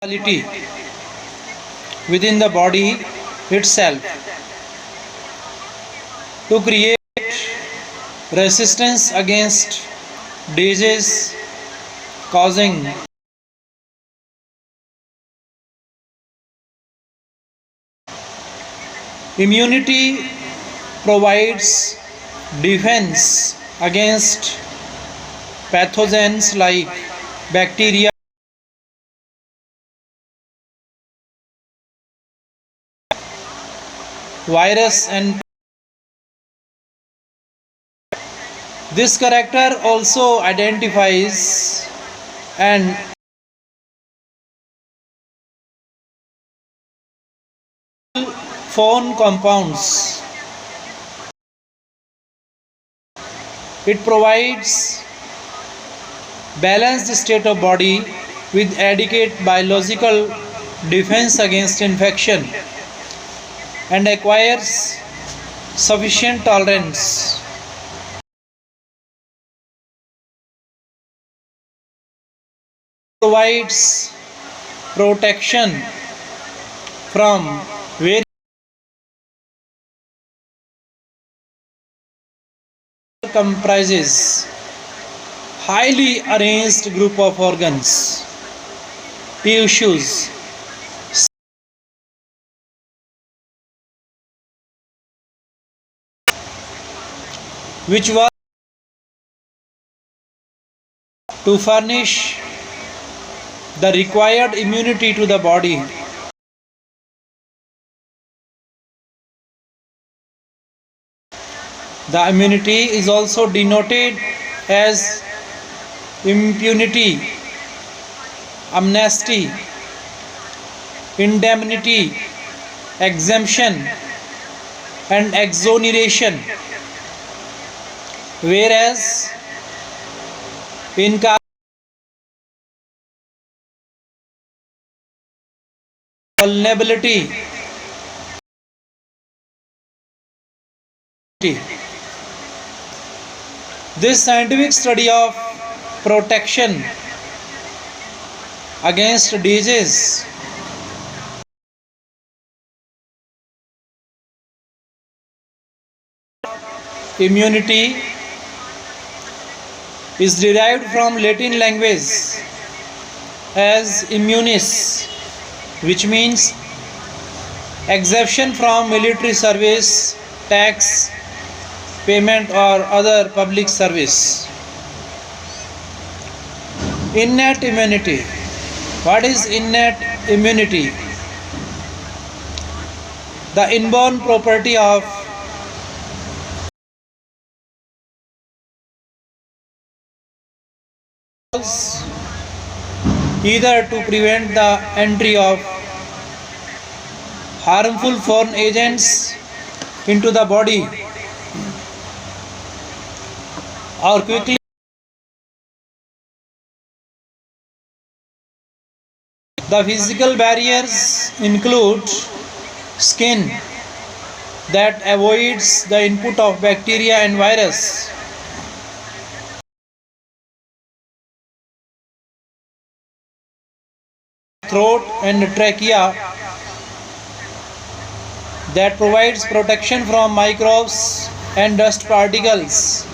quality within the body itself to create resistance against disease causing immunity provides defense against pathogens like bacteria, virus, and this character also identifies and foreign compounds. It provides balanced state of body with adequate biological defense against infection and acquires sufficient tolerance. Provides protection from various comprises highly arranged group of organs, tissues, which were to furnish the required immunity to the body. The immunity is also denoted as impunity, amnesty, indemnity, exemption, and exoneration, whereas in vulnerability, this scientific study of protection against disease immunity is derived from Latin language as immunis, which means exemption from military service, tax payment, or other public service. Innate immunity. What is innate immunity? The inborn property of either to prevent the entry of harmful foreign agents into the body or quickly the physical barriers include skin that avoids the input of bacteria and virus, throat and trachea that provides protection from microbes and dust particles.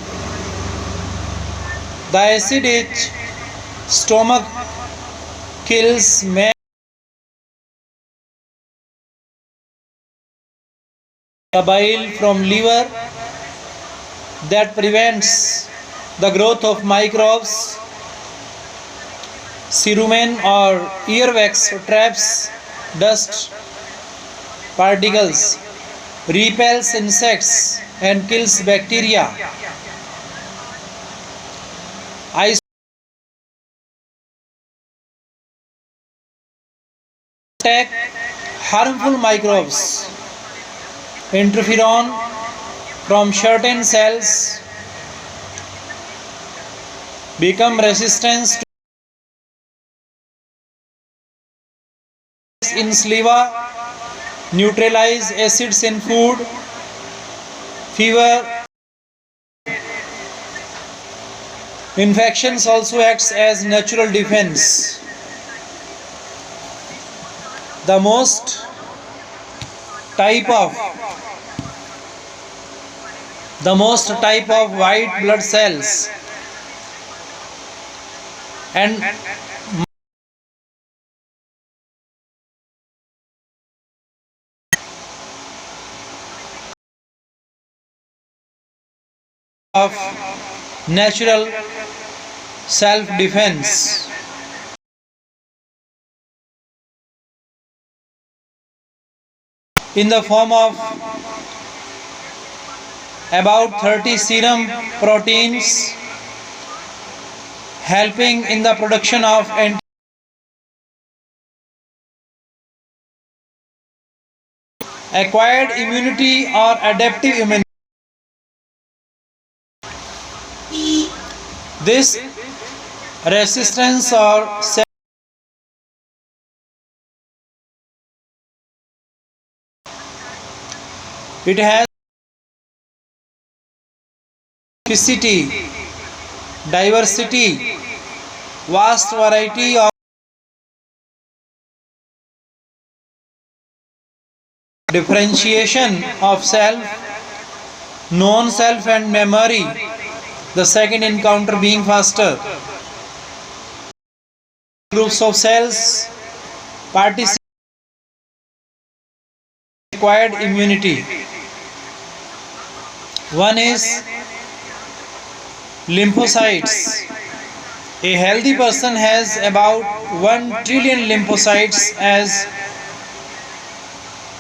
The acid-rich stomach kills the bile from liver that prevents the growth of microbes. Cerumen or earwax traps dust particles, repels insects, and kills bacteria. Attack harmful microbes. Interferon from certain cells become resistant in saliva, neutralize acids in food, fever. Infections also acts as natural defense. The most type of white blood cells and of natural self defense in the form of about 30 serum proteins, helping in the production of acquired immunity or adaptive immunity. This resistance or it has diversity, vast variety of differentiation of self, known self and memory, the second encounter being faster. Groups of cells participate in acquired immunity. One is lymphocytes. A healthy person has about 1 trillion lymphocytes as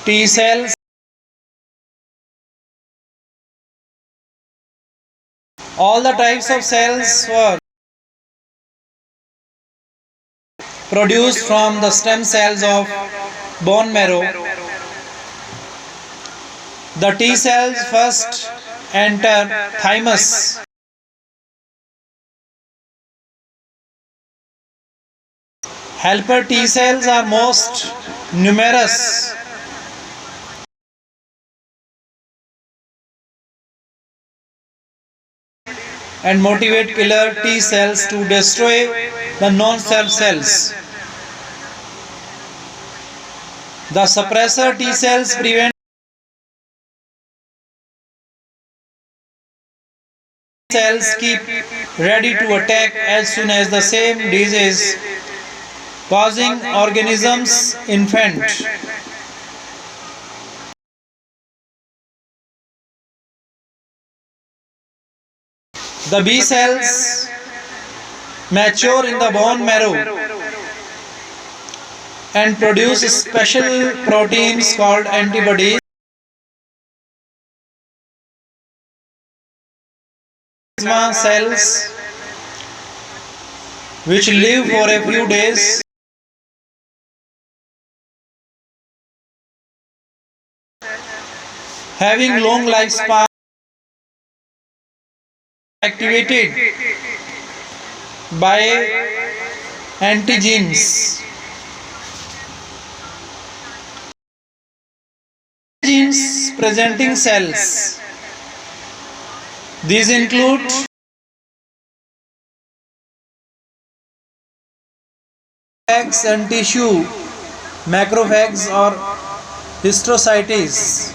T cells. All the types of cells were produced from the stem cells of bone marrow. The T cells first enter thymus. Helper T cells are most numerous. And motivate killer T cells to destroy the non-self cells. The suppressor T cells prevent cells keep ready to attack as soon as the same disease causing organisms infant. The B cells mature in the bone marrow and produce special proteins called antibodies. Plasma cells which live for a few days. Having long lifespan, activated by antigens. Antigens presenting cells. These include macrophages and tissue macrophages or histocytes.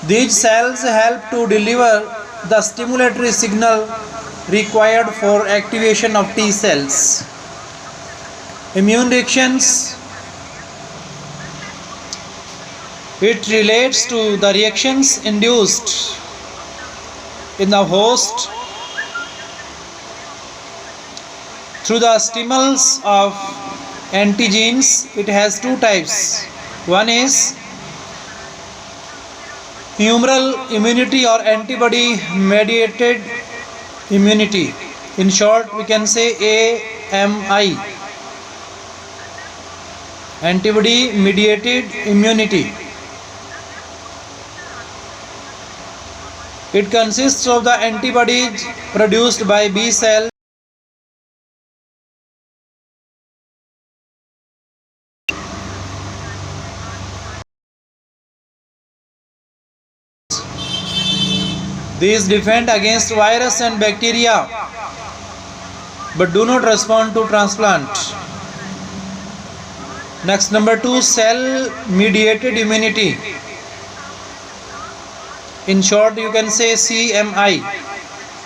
These cells help to deliver the stimulatory signal required for activation of T cells. Immune reactions. It relates to the reactions induced in the host through the stimulus of antigens. It has two types. One is humoral immunity or antibody mediated immunity. In short, we can say AMI, antibody mediated immunity. It consists of the antibodies produced by B cells These defend against virus and bacteria but do not respond to transplant. Next, number 2, cell mediated immunity. In short, you can say CMI,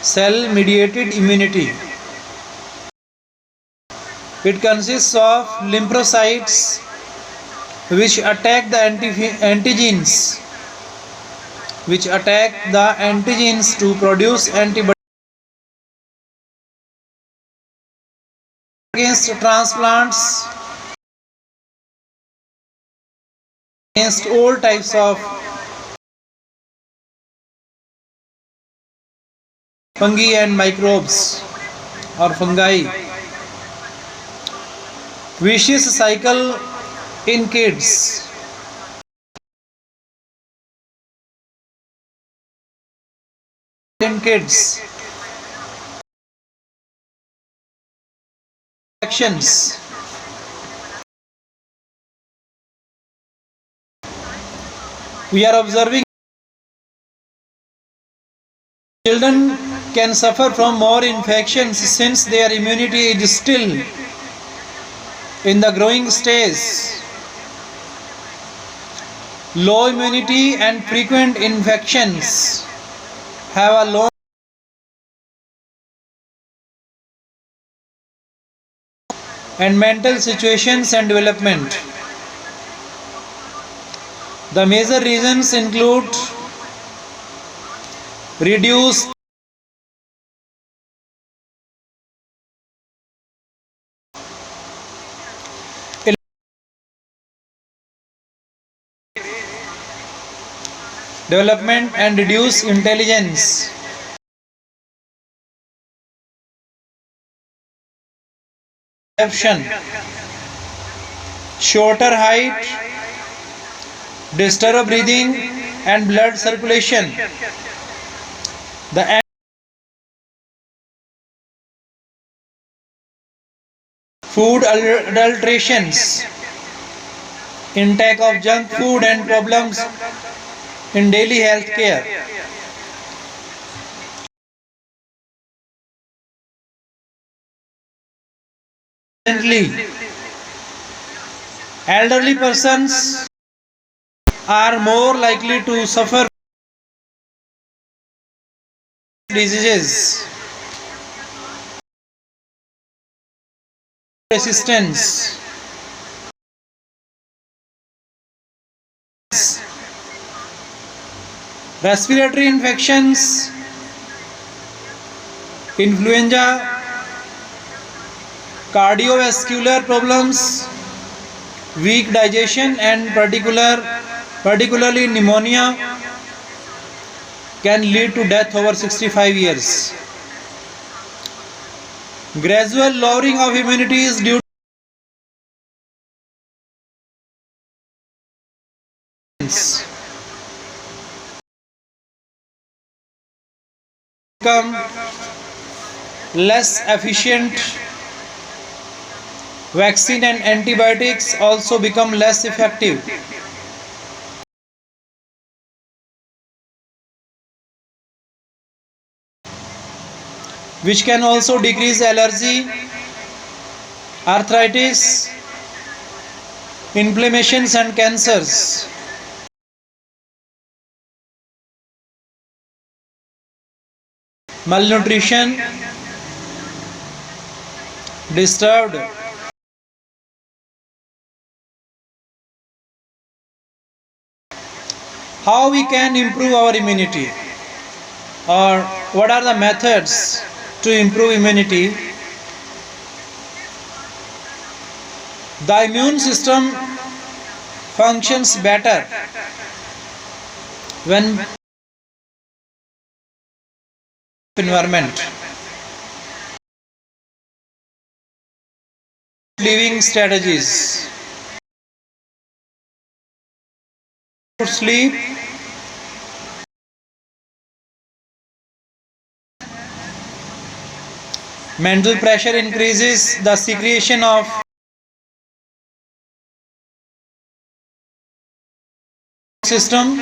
cell mediated immunity. It consists of lymphocytes which attack the antigens to produce antibodies against transplants, against all types of fungi and microbes or fungi. Vicious cycle in kids. Actions. We are observing children can suffer from more infections since their immunity is still in the growing stage. Low immunity and frequent infections have a long and mental situations and development. The major reasons include reduced development and reduced intelligence. Shorter height, disturbed breathing and blood circulation. The food adulterations, intake of junk food and problems in daily health care. Elderly persons are more likely to suffer diseases, resistance, respiratory infections, influenza, cardiovascular problems, weak digestion and particularly pneumonia can lead to death over 65 years. Gradual lowering of immunity is due to become less efficient. Vaccine and antibiotics also become less effective. Which can also decrease allergy, arthritis, inflammations and cancers. Malnutrition, disturbed how we can improve our immunity, or what are the methods to improve immunity. The immune system functions better when environment. Living strategies: sleep, mental pressure increases the secretion of system,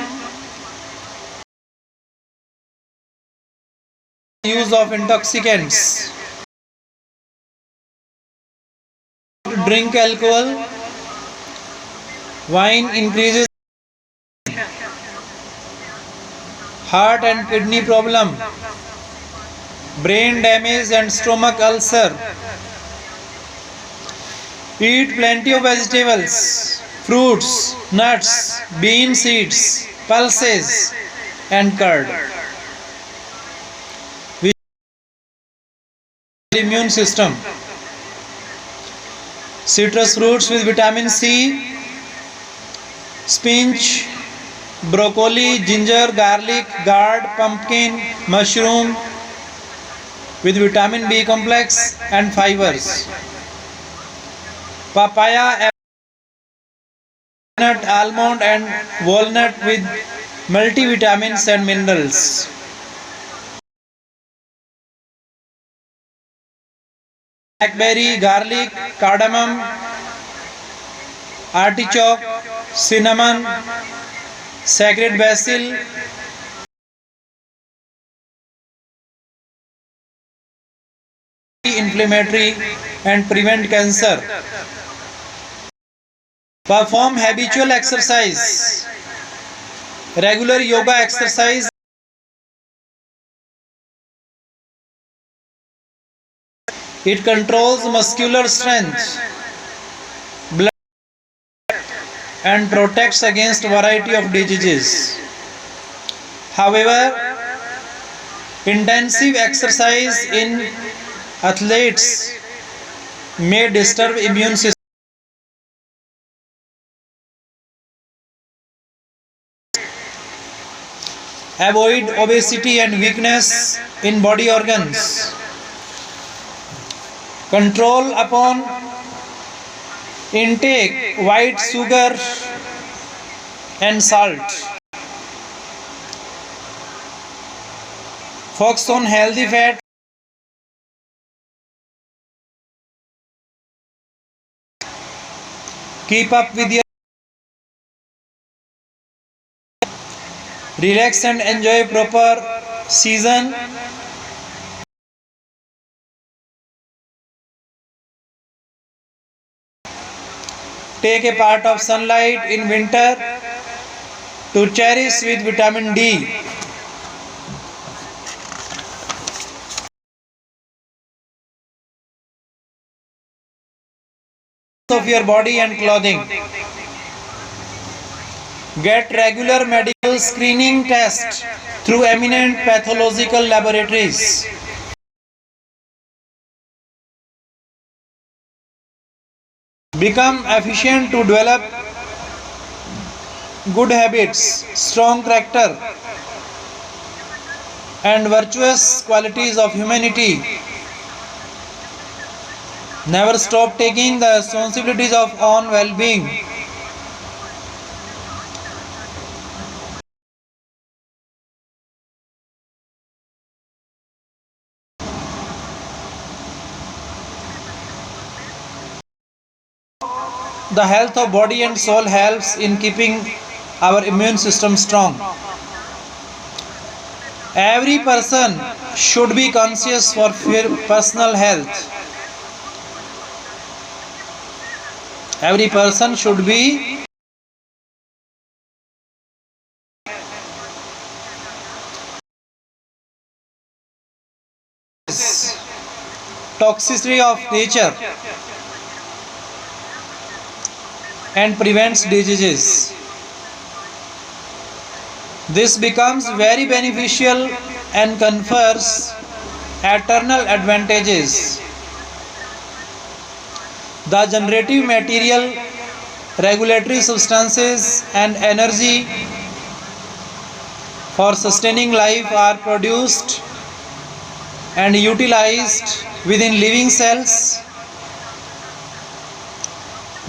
use of intoxicants. drink alcohol. Wine increases heart and kidney problem, brain damage and stomach ulcer. Eat plenty of vegetables, fruits, nuts, bean seeds, pulses and curd. Immune system. Citrus fruits with vitamin C, spinach, broccoli, ginger, garlic, gourd, pumpkin, mushroom with vitamin B complex and fibers. Papaya, nut, almond and walnut with multivitamins and minerals. Blackberry, garlic, cardamom, artichoke, cinnamon, sacred basil, inflammatory and prevent cancer. Perform habitual exercise. Regular yoga exercise. It controls muscular strength, blood and protects against variety of diseases. However, intensive exercise in athletes may disturb immune system. Avoid obesity and weakness in body organs. Control upon intake white sugar and salt. Focus on healthy fat. Keep up with your relax and enjoy proper season. Take a part of sunlight in winter to cherish with vitamin D. Of your body and clothing. Get regular medical screening tests through eminent pathological laboratories. Become efficient to develop good habits, strong character, and virtuous qualities of humanity. Never stop taking the responsibilities of own well-being. The health of body and soul helps in keeping our immune system strong. Every person should be conscious for personal health. Every person should be toxicity of nature and prevents diseases. This becomes very beneficial and confers eternal advantages. The generative material, regulatory substances and energy for sustaining life are produced and utilized within living cells,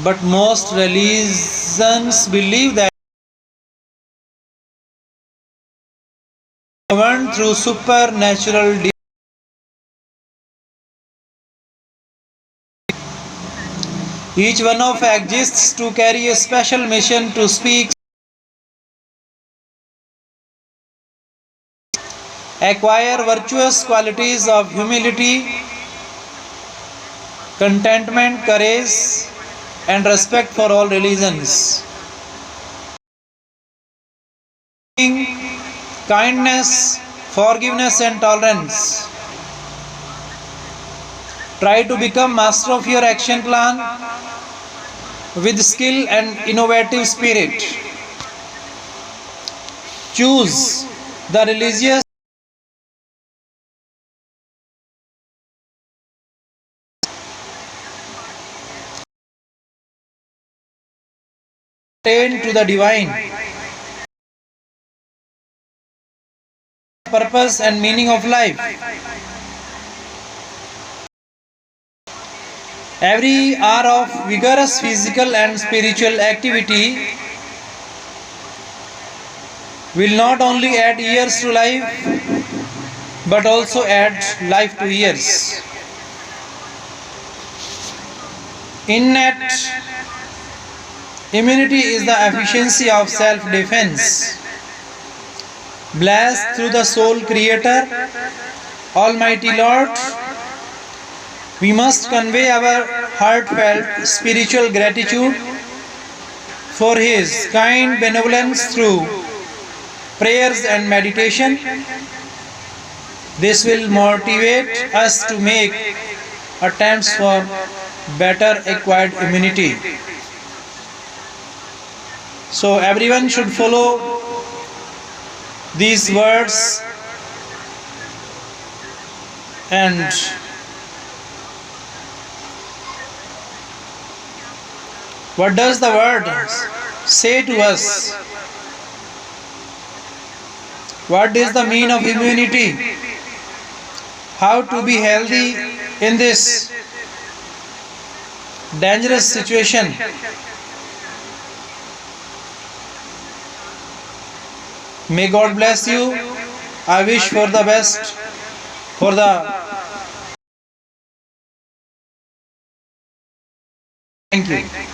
but most religions believe that governed through supernatural. Each one of exists to carry a special mission to speak, acquire virtuous qualities of humility, contentment, courage, and respect for all religions. Kindness, forgiveness, and tolerance. Try to become master of your action plan with skill and innovative spirit. Choose the religious attain to the divine purpose and meaning of life. Every hour of vigorous physical and spiritual activity will not only add years to life but also add life to years. Innate immunity is the efficiency of self-defense. Blessed through the sole Creator, Almighty Lord, we must convey our heartfelt spiritual gratitude for His kind benevolence through prayers and meditation. This will motivate us to make attempts for better acquired immunity. So everyone should follow these words, and what does the word say to us? What is the meaning of immunity? How to be healthy in this dangerous situation? May God bless you. I wish for the best for the. Thank you.